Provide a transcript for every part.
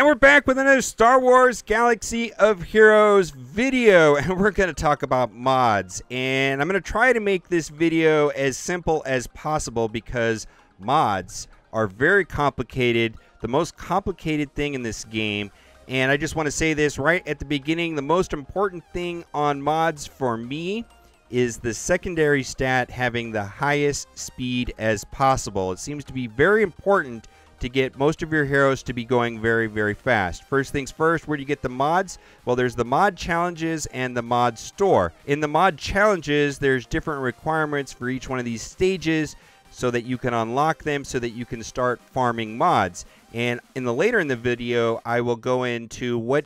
And we're back with another Star Wars Galaxy of Heroes video, and we're going to talk about mods. And I'm going to try to make this video as simple as possible because mods are very complicated, the most complicated thing in this game. And I just want to say this right at the beginning, the most important thing on mods for me is the secondary stat having the highest speed as possible. It seems to be very important to get most of your heroes to be going very, very fast. First things first, where do you get the mods? Well, there's the mod challenges and the mod store. In the mod challenges, there's different requirements for each one of these stages so that you can unlock them so that you can start farming mods. And later in the video, I will go into what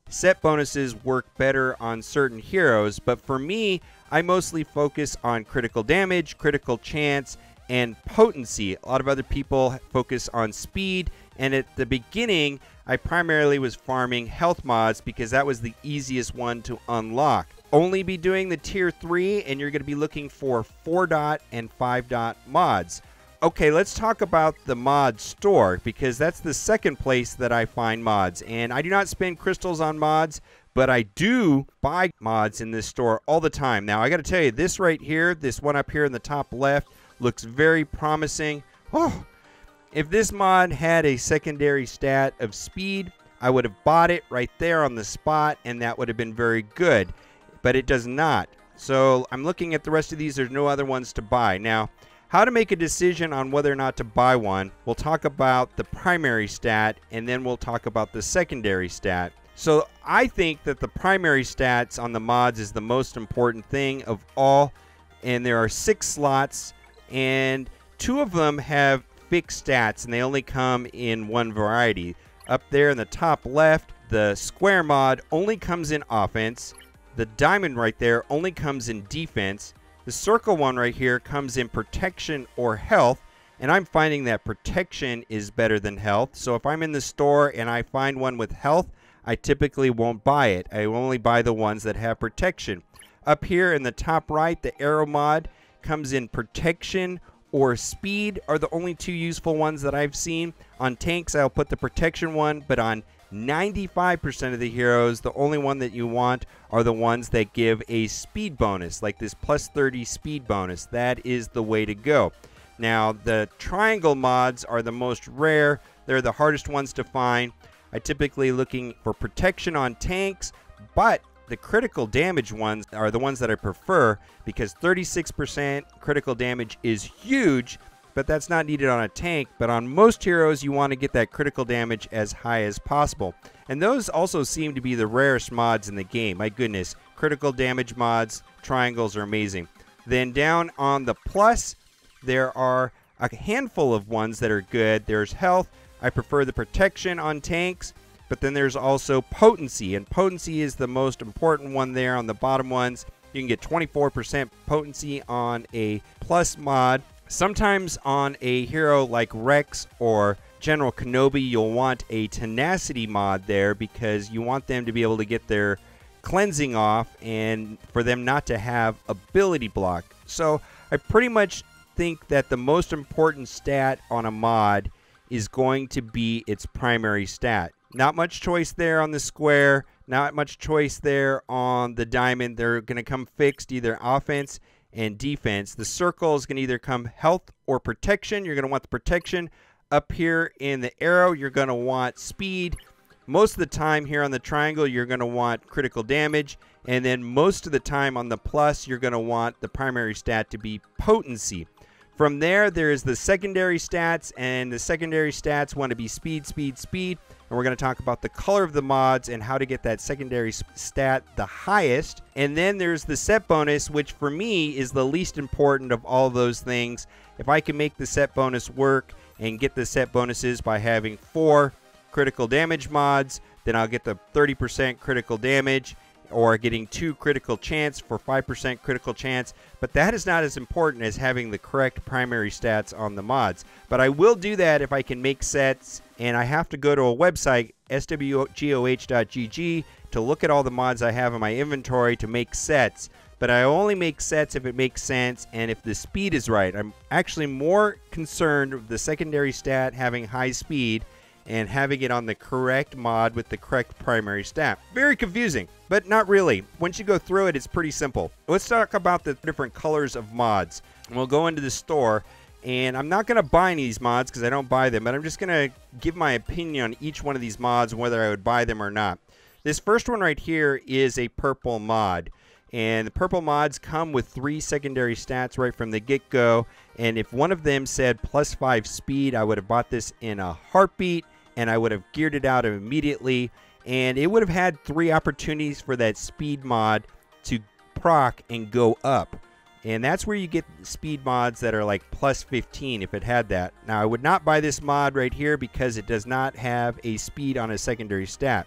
set bonuses work better on certain heroes. But for me, I mostly focus on critical damage, critical chance, and potency. A lot of other people focus on speed, and at the beginning I primarily was farming health mods because that was the easiest one to unlock. Only be doing the tier 3, and you're going to be looking for 4-dot and 5-dot mods. Okay, let's talk about the mod store because that's the second place that I find mods, and I do not spend crystals on mods, but I do buy mods in this store all the time. Now I got to tell you, this right here, this one up here in the top left, looks very promising. Oh, if this mod had a secondary stat of speed, I would have bought it right there on the spot, and that would have been very good. But it does not. So I'm looking at the rest of these. There's no other ones to buy. Now, how to make a decision on whether or not to buy one. We'll talk about the primary stat, and then we'll talk about the secondary stat. So I think that the primary stats on the mods is the most important thing of all. And there are 6 slots. And 2 of them have fixed stats, and they only come in one variety. Up there in the top left, the square mod only comes in offense. The diamond right there only comes in defense. The circle one right here comes in protection or health, and I'm finding that protection is better than health. So if I'm in the store and I find one with health, I typically won't buy it. I only buy the ones that have protection. Up here in the top right, the arrow mod comes in protection or speed are the only 2 useful ones that I've seen. On tanks, I'll put the protection one, but on 95% of the heroes, the only one that you want are the ones that give a speed bonus, like this plus 30 speed bonus. That is the way to go. Now, the triangle mods are the most rare. They're the hardest ones to find. I typically looking for protection on tanks, but the critical damage ones are the ones that I prefer because 36% critical damage is huge, but that's not needed on a tank. But on most heroes, you want to get that critical damage as high as possible. And those also seem to be the rarest mods in the game. My goodness, critical damage mods, triangles are amazing. Then down on the plus, there are a handful of ones that are good. There's health. I prefer the protection on tanks. But then there's also potency, and potency is the most important one there on the bottom ones. You can get 24% potency on a plus mod. Sometimes on a hero like Rex or General Kenobi, you'll want a tenacity mod there because you want them to be able to get their cleansing off and for them not to have ability block. So I pretty much think that the most important stat on a mod is going to be its primary stat. Not much choice there on the square, not much choice there on the diamond. They're going to come fixed, either offense and defense. The circle is going to either come health or protection. You're going to want the protection. Up here in the arrow, you're going to want speed. Most of the time here on the triangle, you're going to want critical damage. And then most of the time on the plus, you're going to want the primary stat to be potency. From there, there's the secondary stats, and the secondary stats want to be speed, speed, speed. And we're going to talk about the color of the mods and how to get that secondary stat the highest. And then there's the set bonus, which for me is the least important of all those things. If I can make the set bonus work and get the set bonuses by having 4 critical damage mods, then I'll get the 30% critical damage, or getting 2 critical chance for 5% critical chance. But that is not as important as having the correct primary stats on the mods. But I will do that if I can make sets, and I have to go to a website, SWGoH.gg, to look at all the mods I have in my inventory to make sets. But I only make sets if it makes sense and if the speed is right. I'm actually more concerned with the secondary stat having high speed and having it on the correct mod with the correct primary stat. Very confusing, but not really. Once you go through it, it's pretty simple. Let's talk about the different colors of mods. We'll go into the store, and I'm not going to buy any of these mods because I don't buy them, but I'm just going to give my opinion on each one of these mods, whether I would buy them or not. This first one right here is a purple mod. And the purple mods come with 3 secondary stats right from the get-go. And if one of them said +5 speed, I would have bought this in a heartbeat, and I would have geared it out immediately. And it would have had 3 opportunities for that speed mod to proc and go up. And that's where you get speed mods that are like +15 if it had that. Now, I would not buy this mod right here because it does not have a speed on a secondary stat.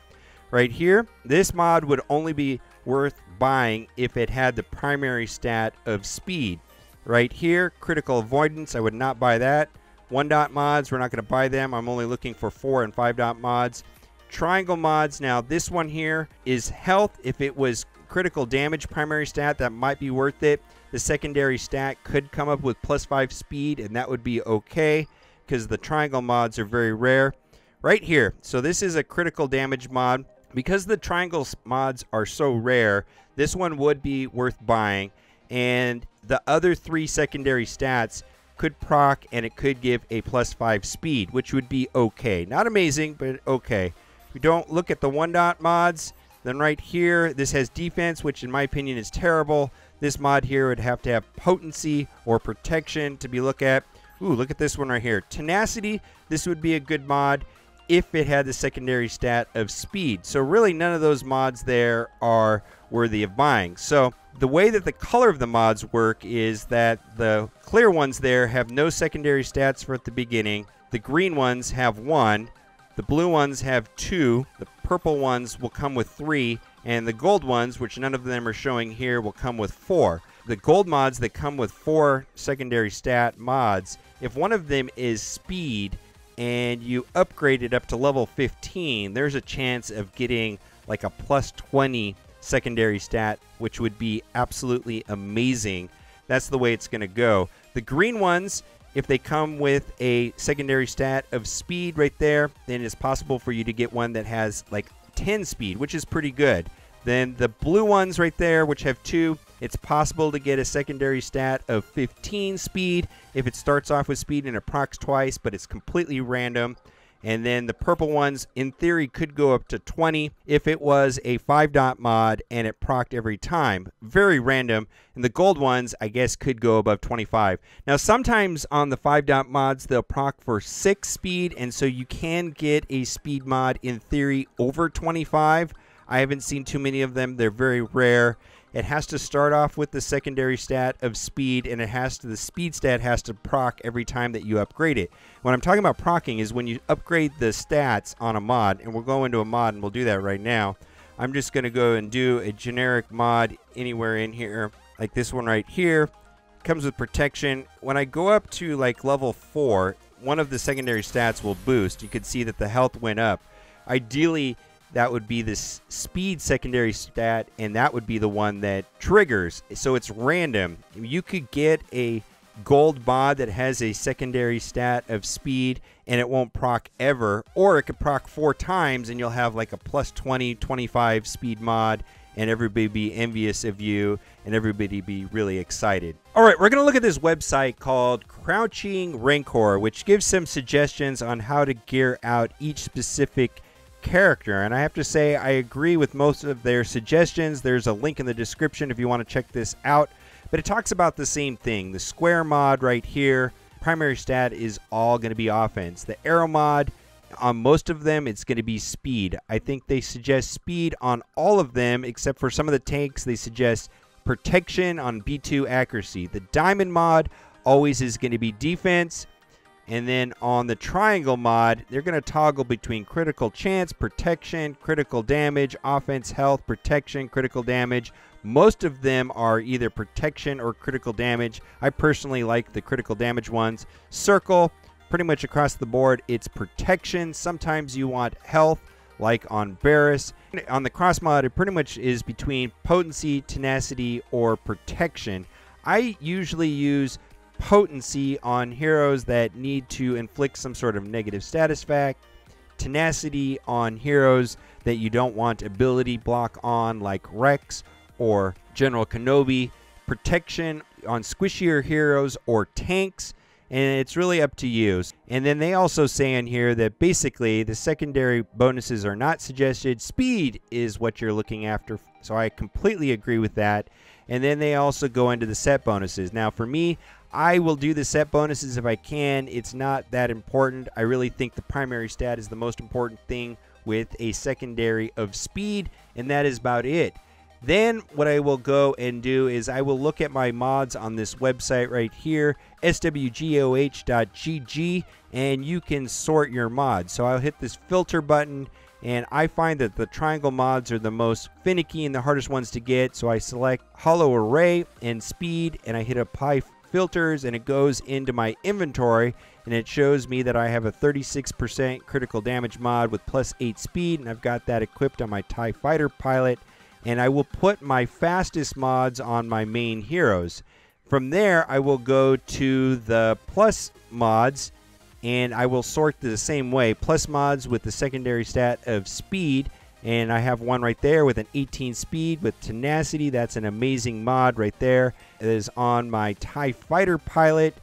Right here, this mod would only be worth buying if it had the primary stat of speed. Right here, critical avoidance, I would not buy that. 1-dot mods, we're not going to buy them. I'm only looking for 4 and 5-dot mods. Triangle mods, now this one here is health. If it was critical damage primary stat, that might be worth it. The secondary stat could come up with +5 speed, and that would be okay because the triangle mods are very rare. Right here, so this is a critical damage mod. Because the triangle mods are so rare, this one would be worth buying, and the other 3 secondary stats could proc, and it could give a +5 speed, which would be okay. Not amazing, but okay. If we don't look at the 1-dot mods, then right here, this has defense, which in my opinion is terrible. This mod here would have to have potency or protection to be looked at. Ooh, look at this one right here. Tenacity, this would be a good mod if it had the secondary stat of speed. So really none of those mods there are worthy of buying. So the way that the color of the mods work is that the clear ones there have no secondary stats for at the beginning. The green ones have 1. The blue ones have 2. The purple ones will come with 3. And the gold ones, which none of them are showing here, will come with 4. The gold mods that come with 4 secondary stat mods, if one of them is speed, and you upgrade it up to level 15, there's a chance of getting like a +20 secondary stat, which would be absolutely amazing. That's the way it's going to go. The green ones, if they come with a secondary stat of speed right there, then it's possible for you to get one that has like 10 speed, which is pretty good. Then the blue ones right there, which have 2, it's possible to get a secondary stat of 15 speed if it starts off with speed and it procs twice, but it's completely random. And then the purple ones, in theory, could go up to 20 if it was a 5-dot mod and it procced every time. Very random. And the gold ones, I guess, could go above 25. Now, sometimes on the 5-dot mods, they'll proc for 6 speed, and so you can get a speed mod, in theory, over 25. I haven't seen too many of them. They're very rare. It has to start off with the secondary stat of speed, and the speed stat has to proc every time that you upgrade it. What I'm talking about procking is when you upgrade the stats on a mod, and we'll go into a mod and we'll do that right now. I'm just going to go and do a generic mod anywhere in here, like this one right here. It comes with protection. When I go up to like level 4, one of the secondary stats will boost. You can see that the health went up. Ideally, that would be this speed secondary stat, and that would be the one that triggers. So it's random. You could get a gold mod that has a secondary stat of speed, and it won't proc ever. Or it could proc 4 times, and you'll have like a +20, 25 speed mod, and everybody be envious of you, and everybody be really excited. All right, we're going to look at this website called Crouching Rancor, which gives some suggestions on how to gear out each specific character, and I have to say I agree with most of their suggestions. There's a link in the description if you want to check this out, but it talks about the same thing. The square mod right here, primary stat is all going to be offense. The arrow mod, on most of them, it's going to be speed. I think they suggest speed on all of them, except for some of the tanks. They suggest protection on B2 accuracy. The diamond mod always is going to be defense. And then on the triangle mod, they're going to toggle between critical chance, protection, critical damage, offense, health, protection, critical damage. Most of them are either protection or critical damage. I personally like the critical damage ones. Circle, pretty much across the board, it's protection. Sometimes you want health, like on Varus. On the cross mod, it pretty much is between potency, tenacity, or protection. I usually use potency on heroes that need to inflict some sort of negative status fact. tenacity on heroes that you don't want ability block on, like Rex or General Kenobi, protection on squishier heroes or tanks, and it's really up to you. And then they also say in here that basically the secondary bonuses are not suggested. Speed is what you're looking after, so I completely agree with that. And then they also go into the set bonuses. Now for me, I will do the set bonuses if I can. It's not that important. I really think the primary stat is the most important thing with a secondary of speed, and that is about it. Then what I will go and do is I will look at my mods on this website right here, SWGoH.gg, and you can sort your mods. So I'll hit this filter button, and I find that the triangle mods are the most finicky and the hardest ones to get. So I select Hollow Array and Speed, and I hit Apply Filters, and it goes into my inventory, and it shows me that I have a 36% critical damage mod with +8 speed, and I've got that equipped on my TIE Fighter pilot. And I will put my fastest mods on my main heroes. From there, I will go to the plus mods, and I will sort the same way. Plus mods with the secondary stat of speed, and I have one right there with an 18 speed with tenacity. That's an amazing mod right there. It is on my TIE Fighter pilot.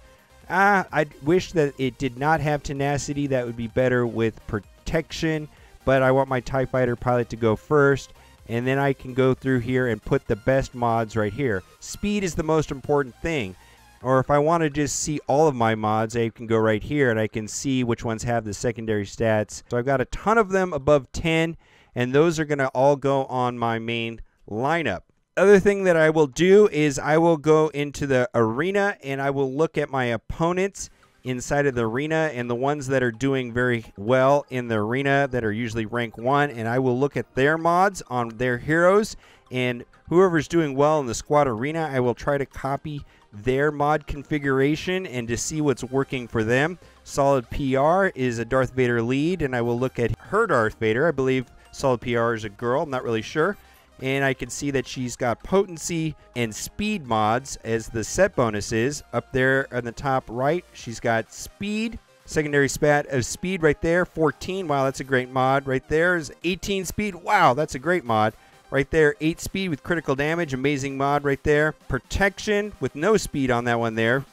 I wish that it did not have tenacity. That would be better with protection, but I want my TIE Fighter pilot to go first. And then I can go through here and put the best mods right here. Speed is the most important thing. Or if I want to just see all of my mods, I can go right here and I can see which ones have the secondary stats. So I've got a ton of them above 10, and those are going to all go on my main lineup. Other thing that I will do is I will go into the arena and I will look at my opponents inside of the arena and the ones that are doing very well in the arena that are usually rank 1, and I will look at their mods on their heroes, and whoever's doing well in the squad arena, I will try to copy their mod configuration and to see what's working for them. Solid PR is a Darth Vader lead, and I will look at her Darth Vader. I believe Solid PR is a girl, I'm not really sure. And I can see that she's got potency and speed mods as the set bonuses. Up there on the top right, she's got speed. Secondary stat of speed right there, 14. Wow, that's a great mod. Right there is 18 speed. Wow, that's a great mod. Right there, 8 speed with critical damage. Amazing mod right there. Protection with no speed on that one there.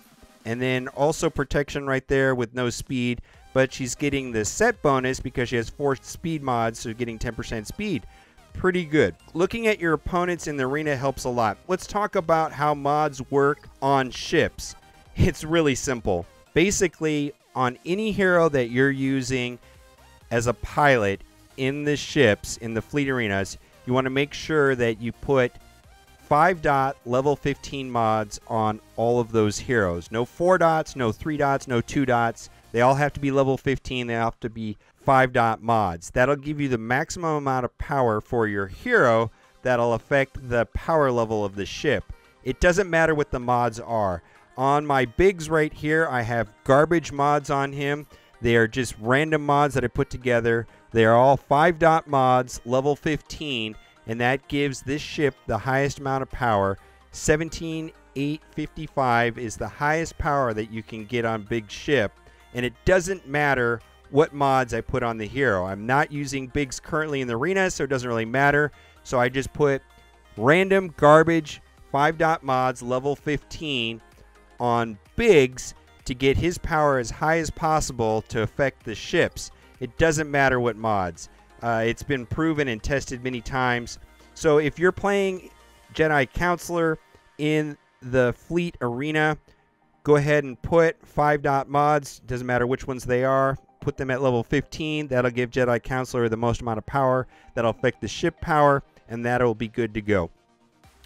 And then also protection right there with no speed. But she's getting the set bonus because she has 4 speed mods, so getting 10% speed. Pretty good. Looking at your opponents in the arena helps a lot. Let's talk about how mods work on ships. It's really simple. Basically, on any hero that you're using as a pilot in the ships, in the fleet arenas, you want to make sure that you put 5-dot level 15 mods on all of those heroes. No 4 dots, no 3 dots, no 2 dots. They all have to be level 15. They have to be 5-dot mods. That'll give you the maximum amount of power for your hero that'll affect the power level of the ship. It doesn't matter what the mods are. On my Biggs right here, I have garbage mods on him. They are just random mods that I put together. They are all 5-dot mods, level 15, and that gives this ship the highest amount of power. 17,855 is the highest power that you can get on Big Ship, and it doesn't matter what mods I put on the hero. I'm not using Biggs currently in the arena, so it doesn't really matter. So I just put random garbage 5-dot mods level 15 on Biggs to get his power as high as possible to affect the ships. It doesn't matter what mods. It's been proven and tested many times. So if you're playing Jedi Counselor in the fleet arena, go ahead and put 5-dot mods. Doesn't matter which ones they are. Put them at level 15. That'll give Jedi Counselor the most amount of power. That'll affect the ship power, and that'll be good to go.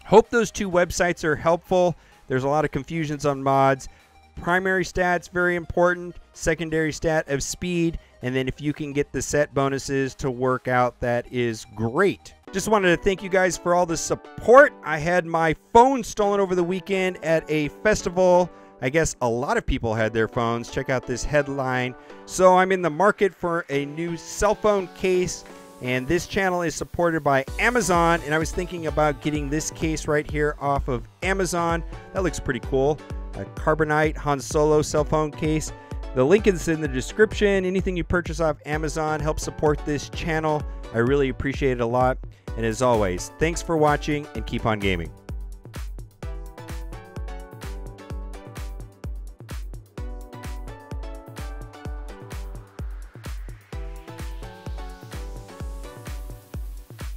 Hope those 2 websites are helpful. There's a lot of confusions on mods. Primary stats, very important. Secondary stat of speed. And then if you can get the set bonuses to work out, that is great. Just wanted to thank you guys for all the support. I had my phone stolen over the weekend at a festival. I guess a lot of people had their phones. Check out this headline. So I'm in the market for a new cell phone case, and this channel is supported by Amazon, and I was thinking about getting this case right here off of Amazon. That looks pretty cool. A carbonite Han Solo cell phone case. The link is in the description. Anything you purchase off Amazon helps support this channel. I really appreciate it a lot. And as always, thanks for watching and keep on gaming.